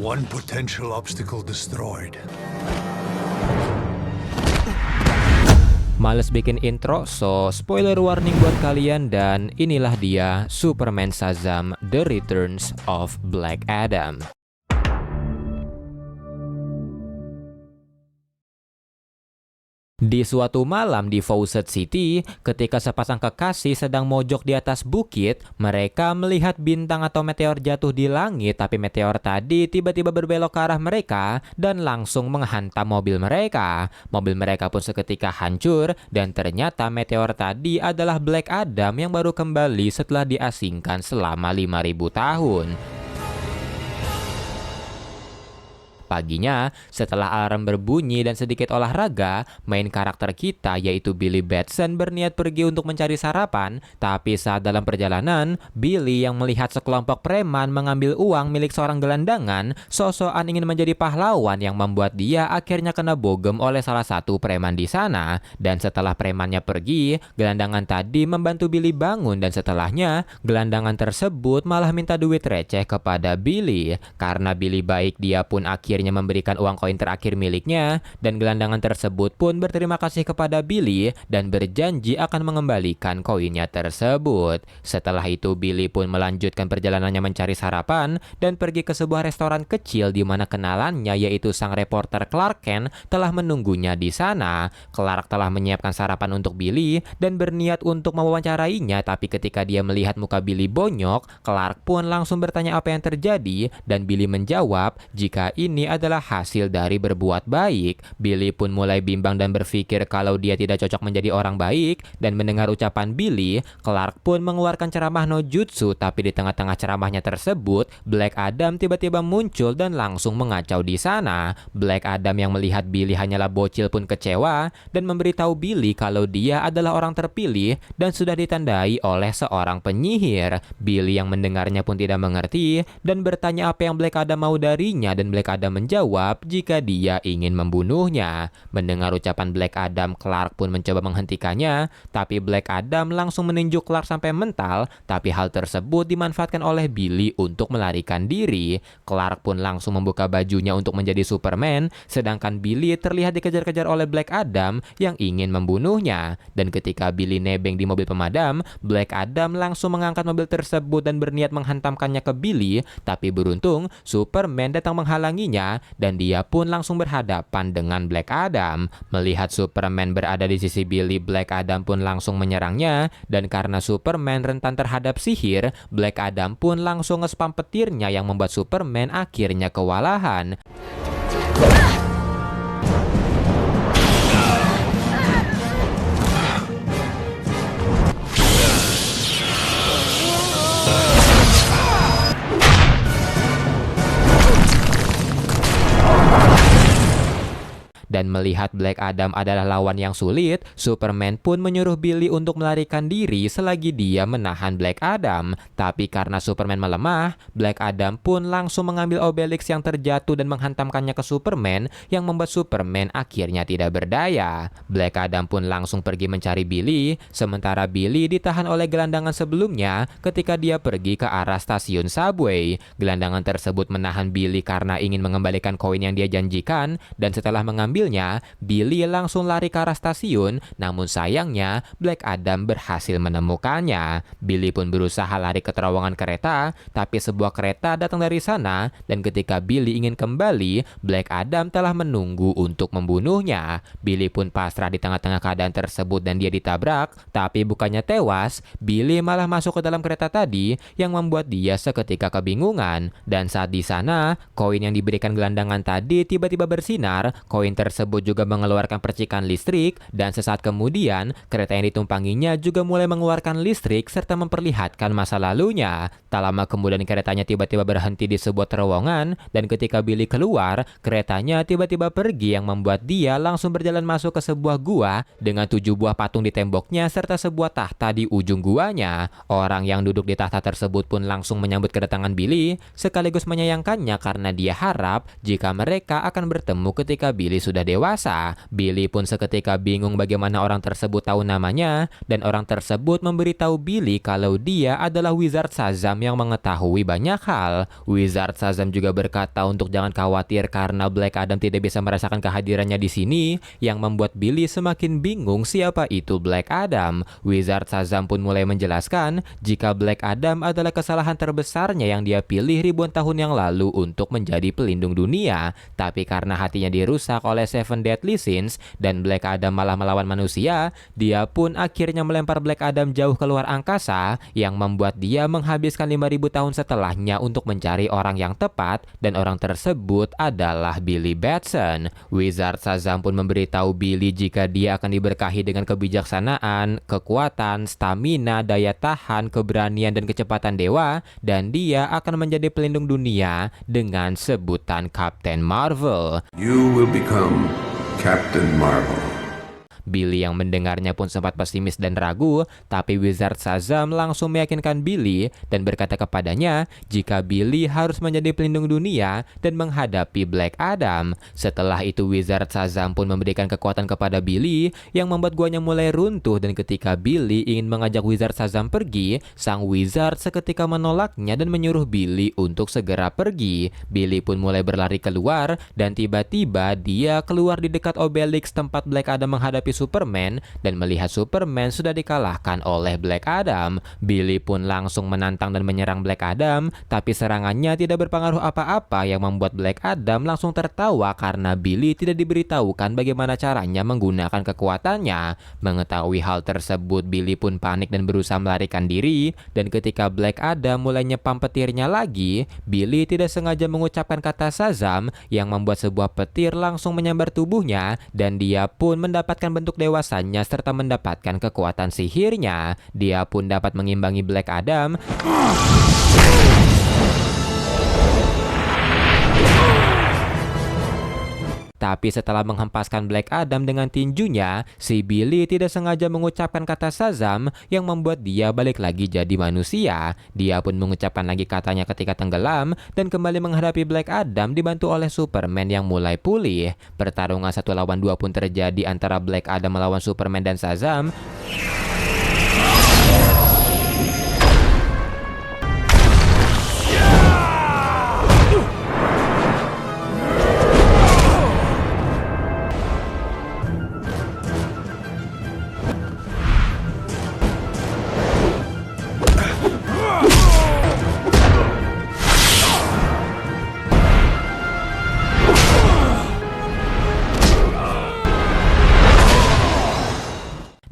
One potential obstacle destroyed. Males bikin intro, so spoiler warning buat kalian, dan inilah dia Superman Shazam The Returns of Black Adam. Di suatu malam di Fawcett City, ketika sepasang kekasih sedang mojok di atas bukit, mereka melihat bintang atau meteor jatuh di langit, tapi meteor tadi tiba-tiba berbelok ke arah mereka dan langsung menghantam mobil mereka. Mobil mereka pun seketika hancur, dan ternyata meteor tadi adalah Black Adam yang baru kembali setelah diasingkan selama 5.000 tahun. Paginya, setelah alarm berbunyi dan sedikit olahraga, main karakter kita yaitu Billy Batson berniat pergi untuk mencari sarapan, tapi saat dalam perjalanan, Billy yang melihat sekelompok preman mengambil uang milik seorang gelandangan, sok-sokan ingin menjadi pahlawan yang membuat dia akhirnya kena bogem oleh salah satu preman di sana. Dan setelah premannya pergi, gelandangan tadi membantu Billy bangun, dan setelahnya, gelandangan tersebut malah minta duit receh kepada Billy. Karena Billy baik, dia pun akhirnya memberikan uang koin terakhir miliknya, dan gelandangan tersebut pun berterima kasih kepada Billy dan berjanji akan mengembalikan koinnya tersebut. Setelah itu Billy pun melanjutkan perjalanannya mencari sarapan dan pergi ke sebuah restoran kecil di mana kenalannya yaitu sang reporter Clark Kent telah menunggunya di sana. Clark telah menyiapkan sarapan untuk Billy dan berniat untuk mewawancarainya, tapi ketika dia melihat muka Billy bonyok, Clark pun langsung bertanya apa yang terjadi, dan Billy menjawab jika ini adalah hasil dari berbuat baik. Billy pun mulai bimbang dan berpikir kalau dia tidak cocok menjadi orang baik, dan mendengar ucapan Billy, Clark pun mengeluarkan ceramah no jutsu, tapi di tengah-tengah ceramahnya tersebut, Black Adam tiba-tiba muncul dan langsung mengacau di sana. Black Adam yang melihat Billy hanyalah bocil pun kecewa dan memberitahu Billy kalau dia adalah orang terpilih dan sudah ditandai oleh seorang penyihir. Billy yang mendengarnya pun tidak mengerti dan bertanya apa yang Black Adam mau darinya, dan Black Adam menjawab jika dia ingin membunuhnya. Mendengar ucapan Black Adam, Clark pun mencoba menghentikannya, tapi Black Adam langsung meninju Clark sampai mental, tapi hal tersebut dimanfaatkan oleh Billy untuk melarikan diri. Clark pun langsung membuka bajunya untuk menjadi Superman, sedangkan Billy terlihat dikejar-kejar oleh Black Adam yang ingin membunuhnya. Dan ketika Billy nebeng di mobil pemadam, Black Adam langsung mengangkat mobil tersebut dan berniat menghantamkannya ke Billy, tapi beruntung Superman datang menghalanginya dan dia pun langsung berhadapan dengan Black Adam. Melihat Superman berada di sisi Billy, Black Adam pun langsung menyerangnya, dan karena Superman rentan terhadap sihir, Black Adam pun langsung nge-spam petirnya yang membuat Superman akhirnya kewalahan. Dan melihat Black Adam adalah lawan yang sulit, Superman pun menyuruh Billy untuk melarikan diri selagi dia menahan Black Adam. Tapi karena Superman melemah, Black Adam pun langsung mengambil Obelix yang terjatuh dan menghantamkannya ke Superman, yang membuat Superman akhirnya tidak berdaya. Black Adam pun langsung pergi mencari Billy, sementara Billy ditahan oleh gelandangan sebelumnya ketika dia pergi ke arah stasiun subway. Gelandangan tersebut menahan Billy karena ingin mengembalikan koin yang dia janjikan, dan setelah mengambil Billy langsung lari ke arah stasiun, namun sayangnya Black Adam berhasil menemukannya. Billy pun berusaha lari ke terowongan kereta, tapi sebuah kereta datang dari sana, dan ketika Billy ingin kembali, Black Adam telah menunggu untuk membunuhnya. Billy pun pasrah di tengah-tengah keadaan tersebut dan dia ditabrak, tapi bukannya tewas, Billy malah masuk ke dalam kereta tadi yang membuat dia seketika kebingungan. Dan saat di sana, koin yang diberikan gelandangan tadi tiba-tiba bersinar. Koin tersebut juga mengeluarkan percikan listrik, dan sesaat kemudian kereta yang ditumpanginya juga mulai mengeluarkan listrik serta memperlihatkan masa lalunya. Tak lama kemudian keretanya tiba-tiba berhenti di sebuah terowongan, dan ketika Billy keluar, keretanya tiba-tiba pergi yang membuat dia langsung berjalan masuk ke sebuah gua dengan 7 buah patung di temboknya serta sebuah tahta di ujung guanya. Orang yang duduk di tahta tersebut pun langsung menyambut kedatangan Billy sekaligus menyayangkannya karena dia harap jika mereka akan bertemu ketika Billy sudah dewasa. dewasa. Billy pun seketika bingung bagaimana orang tersebut tahu namanya, dan orang tersebut memberitahu Billy kalau dia adalah Wizard Shazam yang mengetahui banyak hal. Wizard Shazam juga berkata untuk jangan khawatir karena Black Adam tidak bisa merasakan kehadirannya di sini, yang membuat Billy semakin bingung siapa itu Black Adam. Wizard Shazam pun mulai menjelaskan jika Black Adam adalah kesalahan terbesarnya yang dia pilih ribuan tahun yang lalu untuk menjadi pelindung dunia, tapi karena hatinya dirusak oleh Seven Deadly Sins dan Black Adam malah melawan manusia, dia pun akhirnya melempar Black Adam jauh keluar angkasa, yang membuat dia menghabiskan 5.000 tahun setelahnya untuk mencari orang yang tepat, dan orang tersebut adalah Billy Batson. Wizard Shazam pun memberitahu Billy jika dia akan diberkahi dengan kebijaksanaan, kekuatan, stamina, daya tahan, keberanian, dan kecepatan dewa, dan dia akan menjadi pelindung dunia dengan sebutan Captain Marvel. You will become Captain Marvel. Billy yang mendengarnya pun sempat pesimis dan ragu, tapi Wizard Shazam langsung meyakinkan Billy dan berkata kepadanya jika Billy harus menjadi pelindung dunia dan menghadapi Black Adam. Setelah itu Wizard Shazam pun memberikan kekuatan kepada Billy yang membuat guanya mulai runtuh, dan ketika Billy ingin mengajak Wizard Shazam pergi, sang Wizard seketika menolaknya dan menyuruh Billy untuk segera pergi. Billy pun mulai berlari keluar, dan tiba-tiba dia keluar di dekat Obelix tempat Black Adam menghadapi Superman, dan melihat Superman sudah dikalahkan oleh Black Adam. Billy pun langsung menantang dan menyerang Black Adam, tapi serangannya tidak berpengaruh apa-apa, yang membuat Black Adam langsung tertawa karena Billy tidak diberitahukan bagaimana caranya menggunakan kekuatannya. Mengetahui hal tersebut, Billy pun panik dan berusaha melarikan diri, dan ketika Black Adam mulai nyepam petirnya lagi, Billy tidak sengaja mengucapkan kata Shazam yang membuat sebuah petir langsung menyambar tubuhnya, dan dia pun mendapatkan bentuk dewasanya serta mendapatkan kekuatan sihirnya. Dia pun dapat mengimbangi Black Adam. Tapi setelah menghempaskan Black Adam dengan tinjunya, si Billy tidak sengaja mengucapkan kata Shazam yang membuat dia balik lagi jadi manusia. Dia pun mengucapkan lagi katanya ketika tenggelam dan kembali menghadapi Black Adam dibantu oleh Superman yang mulai pulih. Pertarungan 1 lawan 2 pun terjadi antara Black Adam melawan Superman dan Shazam.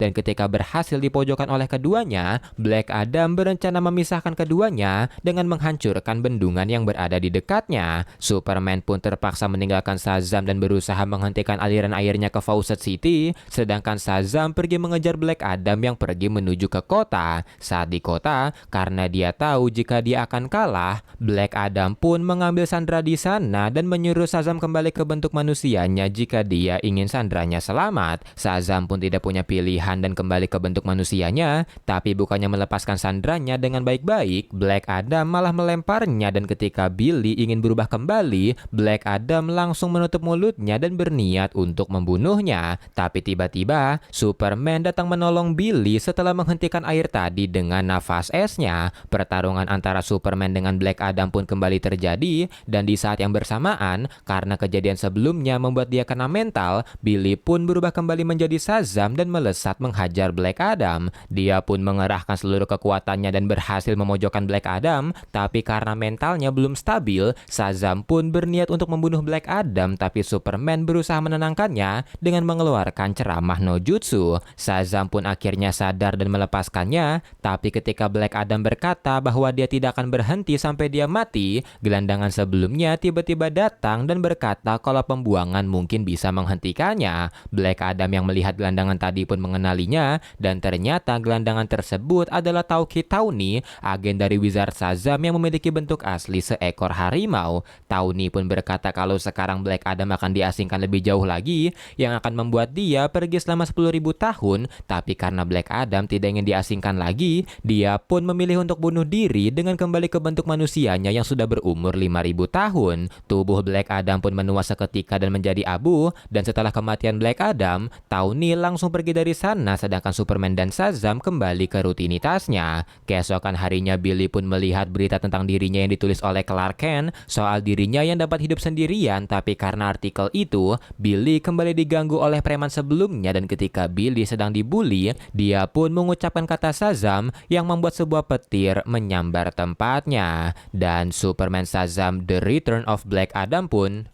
Dan ketika berhasil dipojokkan oleh keduanya, Black Adam berencana memisahkan keduanya dengan menghancurkan bendungan yang berada di dekatnya. Superman pun terpaksa meninggalkan Shazam dan berusaha menghentikan aliran airnya ke Fawcett City, sedangkan Shazam pergi mengejar Black Adam yang pergi menuju ke kota. Saat di kota, karena dia tahu jika dia akan kalah, Black Adam pun mengambil Sandra di sana dan menyuruh Shazam kembali ke bentuk manusianya jika dia ingin Sandranya selamat. Shazam pun tidak punya pilihan dan kembali ke bentuk manusianya, tapi bukannya melepaskan Sandranya dengan baik-baik, Black Adam malah melemparnya, dan ketika Billy ingin berubah kembali, Black Adam langsung menutup mulutnya dan berniat untuk membunuhnya. Tapi tiba-tiba Superman datang menolong Billy setelah menghentikan air tadi dengan nafas esnya. Pertarungan antara Superman dengan Black Adam pun kembali terjadi, dan di saat yang bersamaan, karena kejadian sebelumnya membuat dia kena mental, Billy pun berubah kembali menjadi Shazam dan melesat menghajar Black Adam. Dia pun mengerahkan seluruh kekuatannya dan berhasil memojokkan Black Adam, tapi karena mentalnya belum stabil, Shazam pun berniat untuk membunuh Black Adam, tapi Superman berusaha menenangkannya dengan mengeluarkan ceramah no jutsu. Shazam pun akhirnya sadar dan melepaskannya, tapi ketika Black Adam berkata bahwa dia tidak akan berhenti sampai dia mati, gelandangan sebelumnya tiba-tiba datang dan berkata kalau pembuangan mungkin bisa menghentikannya. Black Adam yang melihat gelandangan tadi pun mengenali mengenalinya, dan ternyata gelandangan tersebut adalah Tauki Tawny, agen dari Wizard Shazam yang memiliki bentuk asli seekor harimau. Tawny pun berkata kalau sekarang Black Adam akan diasingkan lebih jauh lagi, yang akan membuat dia pergi selama 10.000 tahun, tapi karena Black Adam tidak ingin diasingkan lagi, dia pun memilih untuk bunuh diri dengan kembali ke bentuk manusianya yang sudah berumur 5.000 tahun. Tubuh Black Adam pun menua seketika dan menjadi abu, dan setelah kematian Black Adam, Tawny langsung pergi dari sana sedangkan Superman dan Shazam kembali ke rutinitasnya. Keesokan harinya Billy pun melihat berita tentang dirinya yang ditulis oleh Clark Kent soal dirinya yang dapat hidup sendirian, tapi karena artikel itu, Billy kembali diganggu oleh preman sebelumnya, dan ketika Billy sedang dibully, dia pun mengucapkan kata Shazam yang membuat sebuah petir menyambar tempatnya. Dan Superman Shazam The Return of Black Adam pun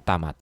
tamat.